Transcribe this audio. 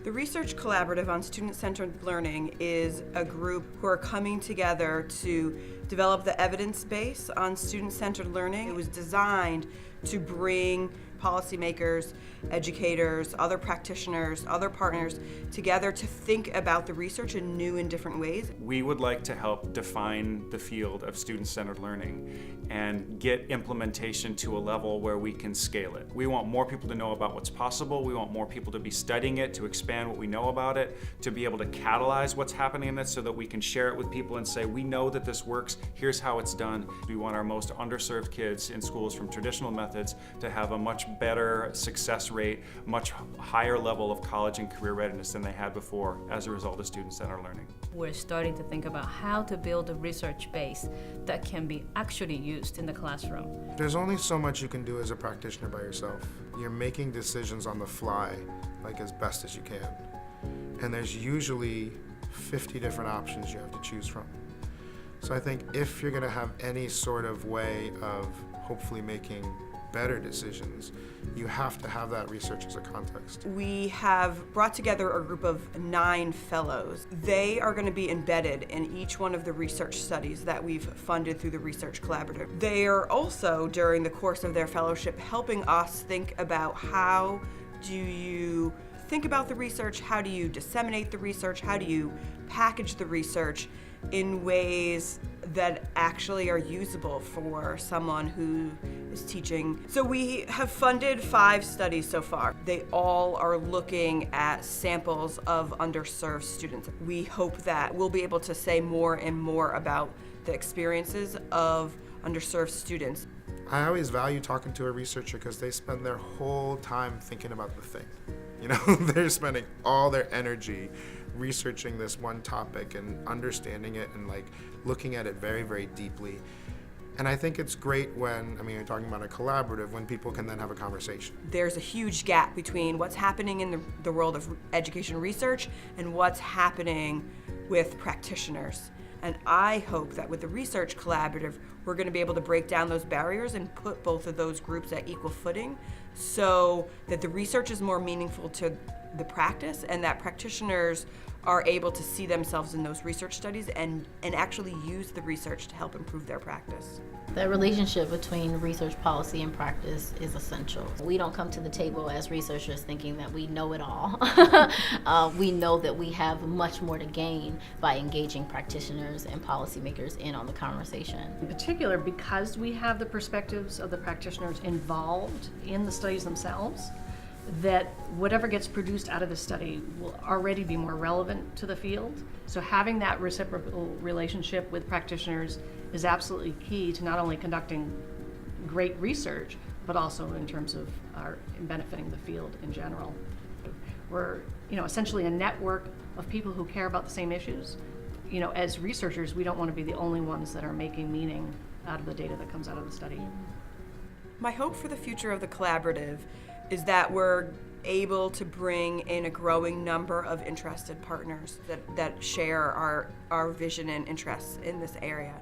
The Research Collaborative on Student-Centered Learning is a group who are coming together to develop the evidence base on student-centered learning. It was designed to bring policymakers, educators, other practitioners, other partners together to think about the research in new and different ways. We would like to help define the field of student-centered learning and get implementation to a level where we can scale it. We want more people to know about what's possible. We want more people to be studying it, to expand what we know about it, to be able to catalyze what's happening in it so that we can share it with people and say, we know that this works, here's how it's done. We want our most underserved kids in schools from traditional methods to have a much better success rate, much higher level of college and career readiness than they had before as a result of student-centered learning. We're starting to think about how to build a research base that can be actually used in the classroom. There's only so much you can do as a practitioner by yourself. You're making decisions on the fly, like as best as you can. And there's usually 50 different options you have to choose from. So I think if you're gonna have any sort of way of hopefully making better decisions, you have to have that research as a context. We have brought together a group of 9 fellows. They are going to be embedded in each one of the research studies that we've funded through the Research Collaborative. They are also, during the course of their fellowship, helping us think about how do you think about the research, how do you disseminate the research, how do you package the research in ways that actually are usable for someone who is teaching. So we have funded 5 studies so far. They all are looking at samples of underserved students. We hope that we'll be able to say more and more about the experiences of underserved students. I always value talking to a researcher because they spend their whole time thinking about the thing. You know, they're spending all their energy researching this one topic and understanding it and like looking at it very, very deeply. And I think it's great when, you're talking about a collaborative, when people can then have a conversation. There's a huge gap between what's happening in the world of education research and what's happening with practitioners. And I hope that with the Research Collaborative, we're going to be able to break down those barriers and put both of those groups at equal footing so that the research is more meaningful to the practice and that practitioners are able to see themselves in those research studies and actually use the research to help improve their practice. The relationship between research policy and practice is essential. We don't come to the table as researchers thinking that we know it all. We know that we have much more to gain by engaging practitioners and policymakers in on the conversation. In particular, because we have the perspectives of the practitioners involved in the studies themselves, that whatever gets produced out of the study will already be more relevant to the field. So having that reciprocal relationship with practitioners is absolutely key to not only conducting great research, but also in terms of benefiting the field in general. We're, essentially a network of people who care about the same issues. As researchers, we don't want to be the only ones that are making meaning out of the data that comes out of the study. My hope for the future of the collaborative is that we're able to bring in a growing number of interested partners that share our vision and interests in this area.